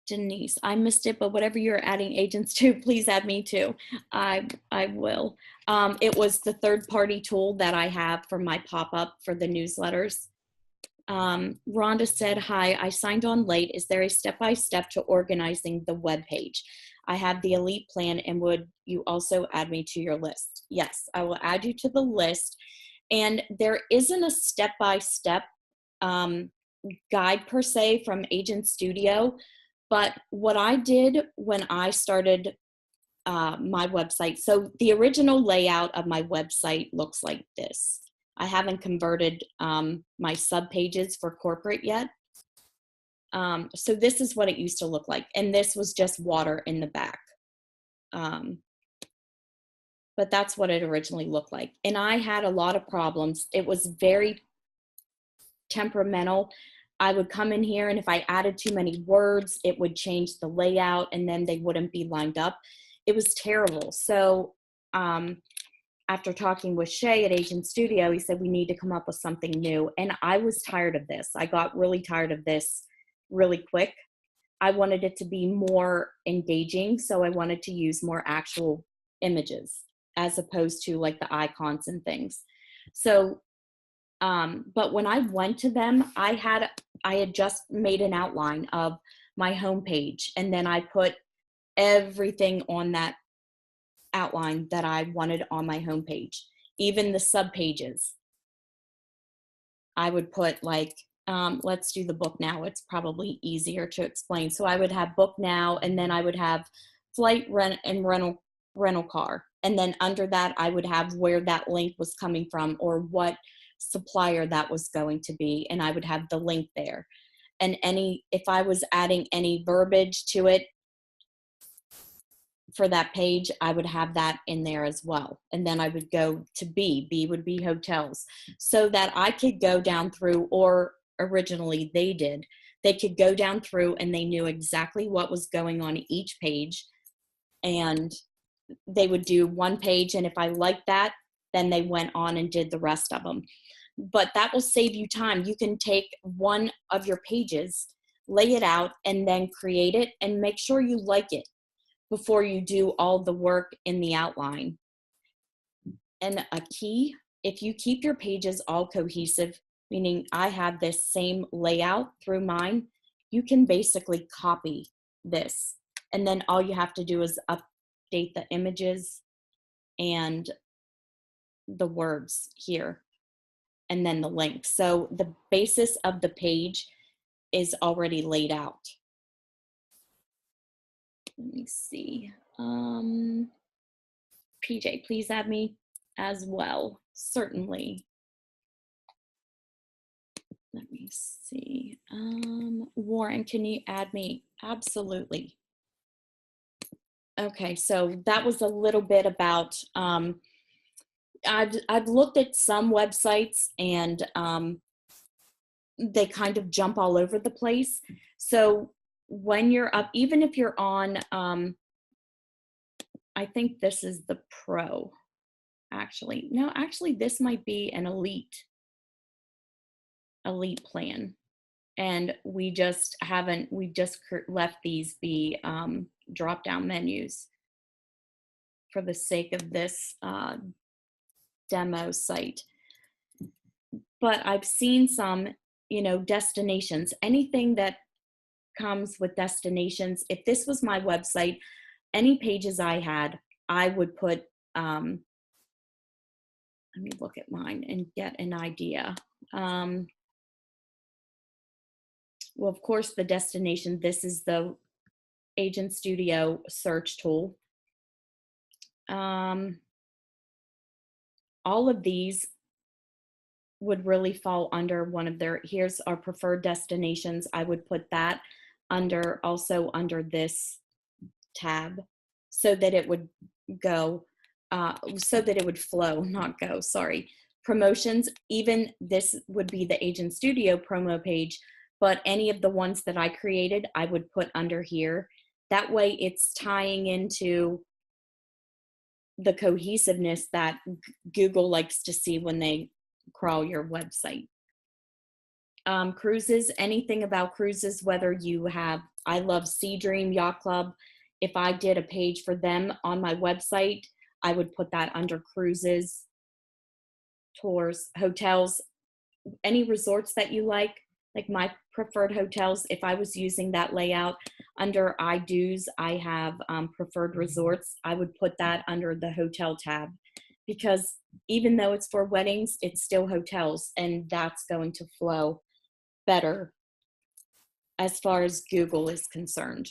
Denise, I missed it, but whatever you're adding agents to, please add me too. I will. It was the third-party tool that I have for my pop-up for the newsletters. Rhonda said, hi, I signed on late. Is there a step-by-step to organizing the web page? I have the Elite plan, and would you also add me to your list? Yes, I will add you to the list. And there isn't a step-by-step guide per se from Agent Studio. But what I did when I started my website, so the original layout of my website looks like this. I haven't converted my sub pages for corporate yet. So this is what it used to look like. And this was just water in the back. But that's what it originally looked like. And I had a lot of problems. It was very temperamental. I would come in here, and if I added too many words, it would change the layout, and then they wouldn't be lined up. It was terrible. So after talking with Shay at Agent Studio, he said we need to come up with something new. And I was tired of this. I got really tired of this really quick. I wanted it to be more engaging, so I wanted to use more actual images as opposed to like the icons and things. So but when I went to them, I had just made an outline of my homepage, and then I put everything on that outline that I wanted on my homepage, even the sub pages. I would put like, let's do the book now. It's probably easier to explain. So I would have book now, and then I would have flight, rent, and rental car. And then under that, I would have where that link was coming from or what supplier that was going to be, and I would have the link there. And if I was adding any verbiage to it for that page, I would have that in there as well. And then I would go to B would be hotels, so that I could go down through, or originally they could go down through and they knew exactly what was going on each page, and they would do one page, and if I liked that, then they went on and did the rest of them. but that will save you time. You can take one of your pages, lay it out, and then create it, and make sure you like it before you do all the work in the outline. And a key, if you keep your pages all cohesive, meaning I have this same layout through mine, you can basically copy this. And then all you have to do is update the images and the words here, and then the link. So the basis of the page is already laid out. Let me see. PJ, please add me as well. Certainly. Let me see. Warren, can you add me? Absolutely. Okay, so that was a little bit about, I've looked at some websites, and they kind of jump all over the place. So when you're up, even if you're on, I think this is the pro, actually. No, actually this might be an elite plan. And we just left these be drop down menus for the sake of this demo site. But I've seen some, destinations, anything that comes with destinations. If this was my website, any pages I had, I would put, let me look at mine and get an idea. Well, of course, the destination, this is the Agent Studio search tool. All of these would really fall under one of their, here's our preferred destinations. I would put that also under this tab, so that it would go, so that it would flow, not go, sorry. Promotions, even this would be the Agent Studio promo page, but any of the ones that I created, I would put under here. That way it's tying into the cohesiveness that Google likes to see when they crawl your website. Cruises, anything about cruises, whether you have, I love Sea Dream Yacht Club. If I did a page for them on my website, I would put that under cruises, tours, hotels, any resorts that you like my preferred hotels. If I was using that layout under I do's, I have preferred resorts, I would put that under the hotel tab, because even though it's for weddings, it's still hotels, and that's going to flow better as far as Google is concerned.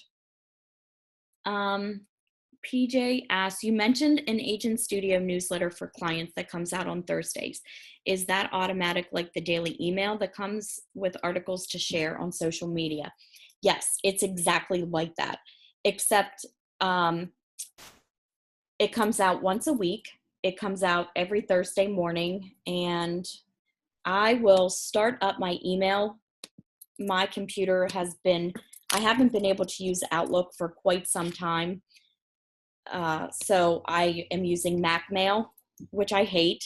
PJ asks, you mentioned an Agent Studio newsletter for clients that comes out on Thursdays. Is that automatic like the daily email that comes with articles to share on social media? Yes, it's exactly like that, except it comes out once a week. It comes out every Thursday morning, and I will start up my email. My computer I haven't been able to use Outlook for quite some time. So I am using Mac Mail, which I hate,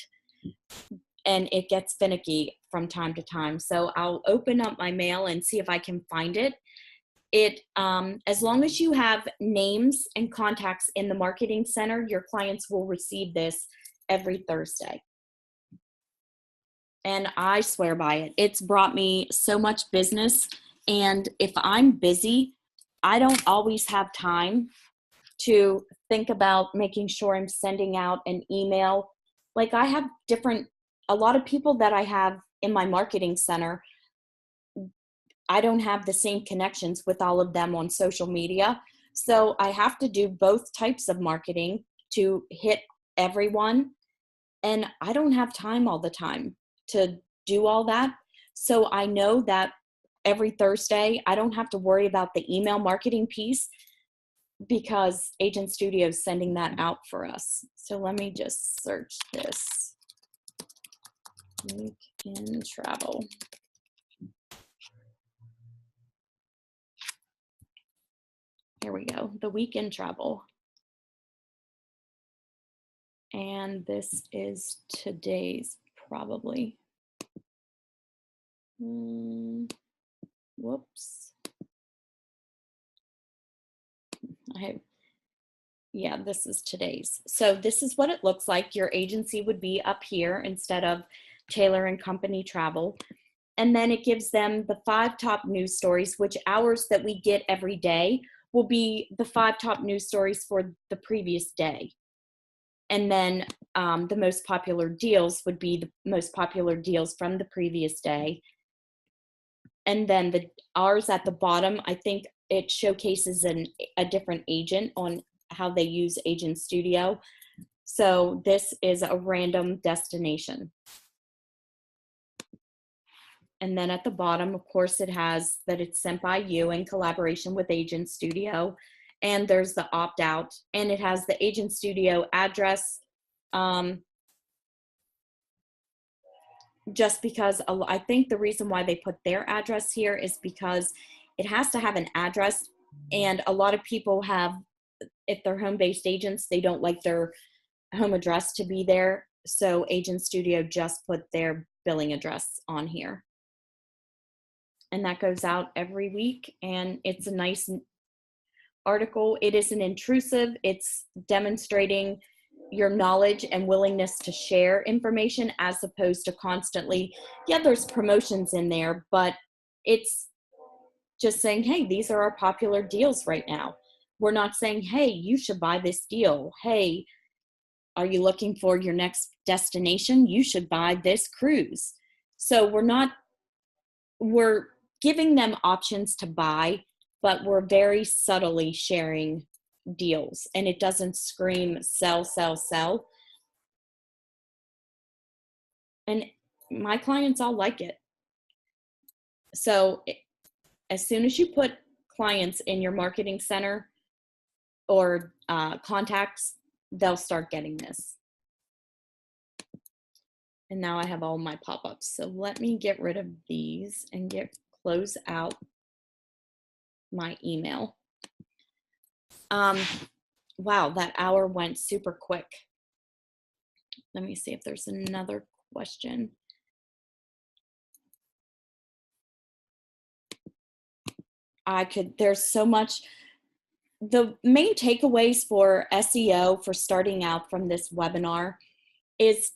and it gets finicky from time to time. So I'll open up my mail and see if I can find it. As long as you have names and contacts in the marketing center, your clients will receive this every Thursday. And I swear by it. It's brought me so much business. And if I'm busy, I don't always have time to think about making sure I'm sending out an email. Like I have a lot of people that I have in my marketing center, I don't have the same connections with all of them on social media. So I have to do both types of marketing to hit everyone. And I don't have time all the time to do all that. So I know that every Thursday, I don't have to worry about the email marketing piece, because Agent Studio is sending that out for us. So let me just search this. Week in travel. Here we go, the week in travel. And this is today's probably. Whoops. Yeah, this is today's. So this is what it looks like. Your agency would be up here instead of Taylor and Company Travel. And then it gives them the 5 top news stories, which ours that we get every day will be the 5 top news stories for the previous day. And then the most popular deals would be the most popular deals from the previous day. And then ours at the bottom, I think it showcases a different agent on how they use Agent Studio. So this is a random destination. And then at the bottom, of course, it has that it's sent by you in collaboration with Agent Studio. And there's the opt-out, and it has the Agent Studio address. Just because I think the reason why they put their address here is because it has to have an address. And a lot of people have, if they're home-based agents, they don't like their home address to be there. So Agent Studio just put their billing address on here. And that goes out every week, and it's a nice article. It isn't intrusive. It's demonstrating your knowledge and willingness to share information as opposed to constantly, yeah, there's promotions in there, but it's just saying, hey, these are our popular deals right now. We're not saying, hey, you should buy this deal. Hey, are you looking for your next destination? You should buy this cruise. So we're giving them options to buy, but we're very subtly sharing deals, and it doesn't scream sell, sell, sell. And my clients all like it. So as soon as you put clients in your marketing center or contacts, they'll start getting this. And now I have all my pop-ups. So let me get rid of these and close out my email. Wow, that hour went super quick. Let me see if there's another question. There's so much. The main takeaways for SEO for starting out from this webinar is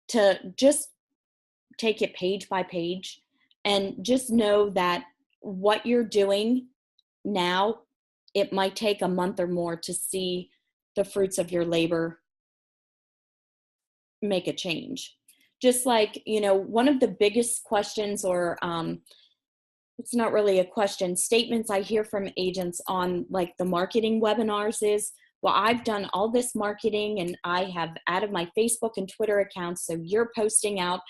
to just take it page by page and just know that what you're doing now, it might take a month or more to see the fruits of your labor make a change. Just like, one of the biggest questions, or it's not really a question, statements I hear from agents on like the marketing webinars is, well, I've done all this marketing and I have added my Facebook and Twitter accounts. So you're posting out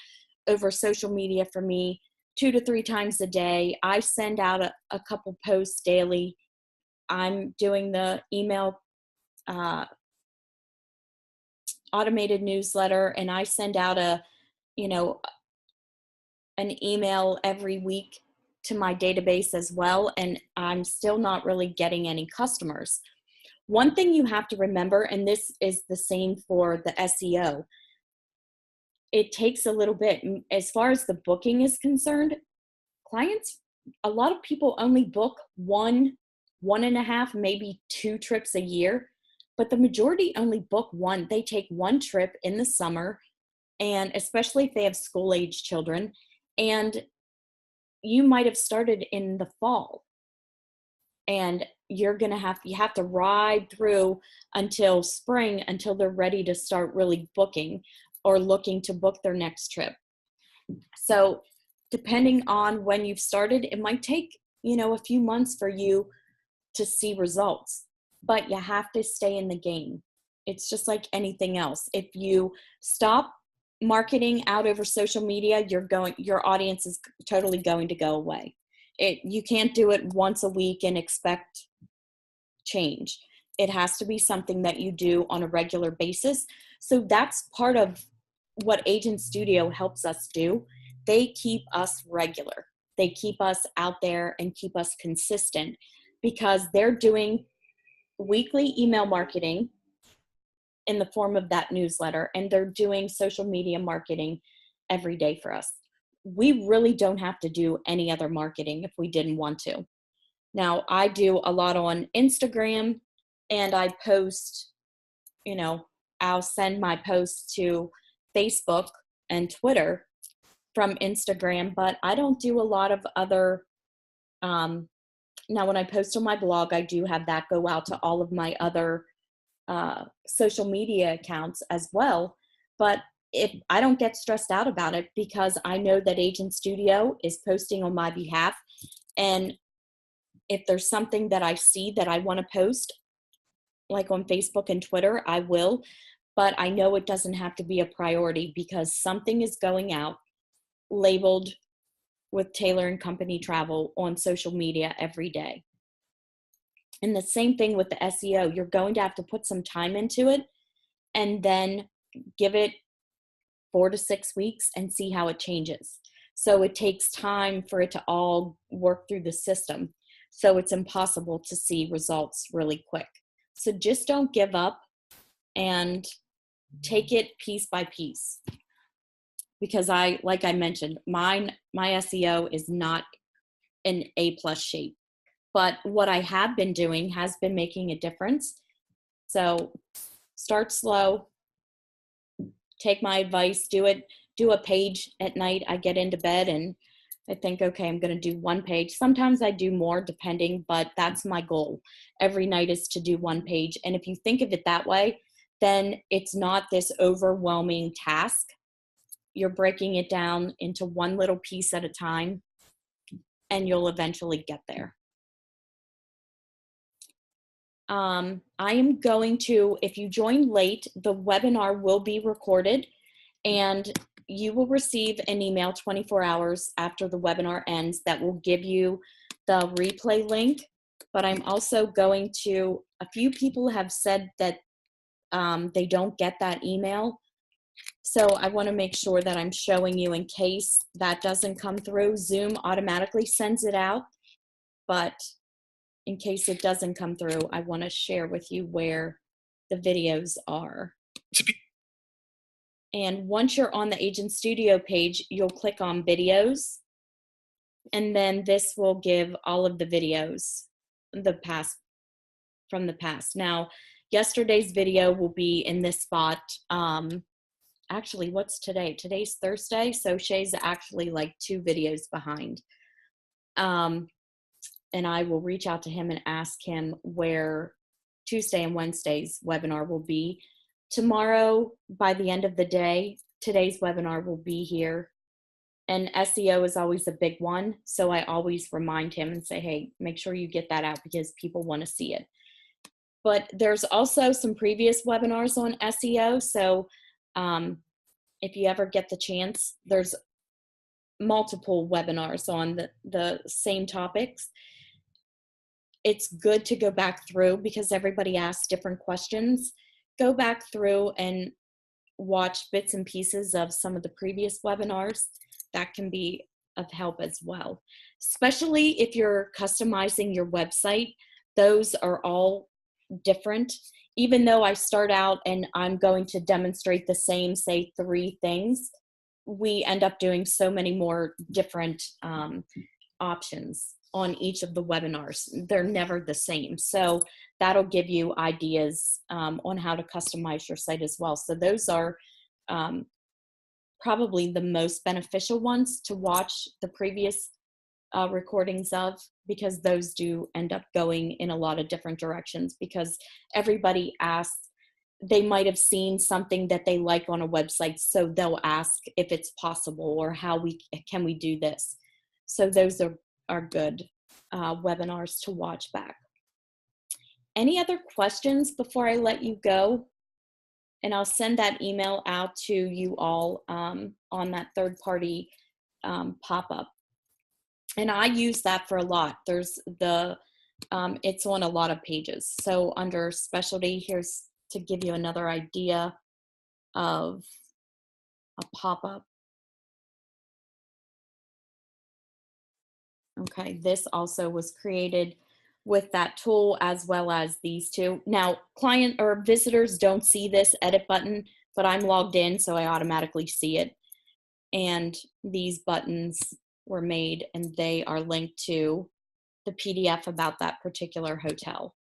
over social media for me 2 to 3 times a day. I send out a couple posts daily. I'm doing the email automated newsletter, and I send out an email every week to my database as well, and I'm still not really getting any customers. One thing you have to remember, and this is the same for the SEO, it takes a little bit. As far as the booking is concerned, clients, a lot of people only book 1.5, maybe 2 trips a year, but the majority only book 1. They take 1 trip in the summer, and especially if they have school-age children, and you might have started in the fall, and you have to ride through until spring, until they're ready to start really booking or looking to book their next trip. So depending on when you've started, it might take, a few months for you to see results, but you have to stay in the game. It's just like anything else. If you stop marketing out over social media, your audience is totally going to go away. You can't do it once a week and expect change. It has to be something that you do on a regular basis. So that's part of what Agent Studio helps us do. They keep us regular. They keep us out there and keep us consistent because they're doing weekly email marketing in the form of that newsletter, and they're doing social media marketing every day for us. we really don't have to do any other marketing if we didn't want to. Now, I do a lot on Instagram, and I post, I'll send my posts to Facebook and Twitter from Instagram, but I don't do a lot of other, now when I post on my blog, I do have that go out to all of my other social media accounts as well. But if I don't get stressed out about it, because I know that Agent Studio is posting on my behalf, and if there's something that I see that I want to post, like on Facebook and Twitter, I will, but I know it doesn't have to be a priority because something is going out labeled with Taylor and Company Travel on social media every day. And the same thing with the SEO. You're going to have to put some time into it and then give it 4 to 6 weeks and see how it changes. So it takes time for it to all work through the system. So it's impossible to see results really quick. So just don't give up and take it piece by piece. Because like I mentioned, my SEO is not an A+ shape. But what I have been doing has been making a difference. So start slow, take my advice, do a page at night. I get into bed and I think, okay, I'm going to do 1 page. Sometimes I do more depending, but that's my goal. Every night is to do 1 page. And if you think of it that way, then it's not this overwhelming task. You're breaking it down into one little piece at a time, and you'll eventually get there. I am going to, if you join late, the webinar will be recorded, and you will receive an email 24 hours after the webinar ends that will give you the replay link. But I'm also going to, a few people have said that they don't get that email. So I want to make sure that I'm showing you in case that doesn't come through. Zoom automatically sends it out, but in case it doesn't come through, I want to share with you where the videos are. And once you're on the Agent Studio page, you'll click on videos, and then this will give all of the videos from the past. Now, yesterday's video will be in this spot. Actually, what's today? Today's Thursday, so Shay's actually like 2 videos behind. And I will reach out to him and ask him where Tuesday and Wednesday's webinar will be. Tomorrow, by the end of the day, today's webinar will be here. And SEO is always a big one, so I always remind him and say, hey, make sure you get that out because people want to see it. But there's also some previous webinars on SEO, so if you ever get the chance, there's multiple webinars on the same topics. It's good to go back through because everybody asks different questions. Go back through and watch bits and pieces of some of the previous webinars. That can be of help as well. Especially if you're customizing your website, those are all different. Even though I start out and I'm going to demonstrate the same, say 3 things, we end up doing so many more different options on each of the webinars. They're never the same. So that'll give you ideas on how to customize your site as well. So those are probably the most beneficial ones to watch the previous recordings of, because those do end up going in a lot of different directions because everybody asks, they might have seen something that they like on a website, so they'll ask if it's possible or how can we do this. So those are good webinars to watch back. Any other questions before I let you go? And I'll send that email out to you all on that third-party pop-up. And I use that for a lot. There's it's on a lot of pages. So under specialty, here's to give you another idea of a pop-up. Okay, this also was created with that tool as well as these two. Now, client or visitors don't see this edit button, but I'm logged in, so I automatically see it. and these buttons were made, and they are linked to the PDF about that particular hotel.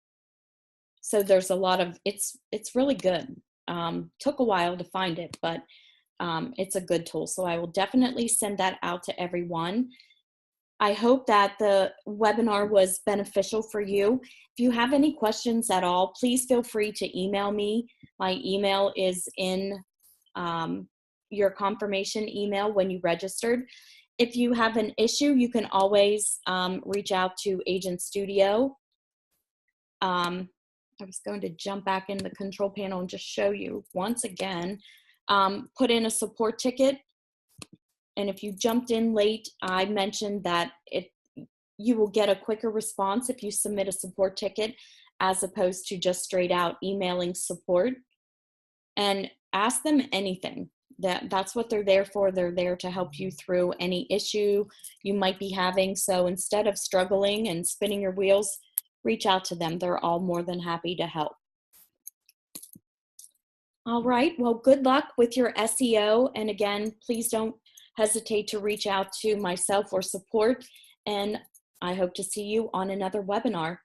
So there's a lot of, it's really good. Took a while to find it, but it's a good tool. So I will definitely send that out to everyone. I hope that the webinar was beneficial for you. If you have any questions at all, please feel free to email me. My email is in your confirmation email when you registered. If you have an issue, you can always reach out to Agent Studio. I was going to jump back in the control panel and just show you once again. Put in a support ticket. And if you jumped in late, I mentioned that you will get a quicker response if you submit a support ticket as opposed to just straight out emailing support. And ask them anything. That's what they're there for. They're there to help you through any issue you might be having. So instead of struggling and spinning your wheels, reach out to them. They're all more than happy to help. All right, well, good luck with your SEO. And again, please don't hesitate to reach out to myself or support. And I hope to see you on another webinar.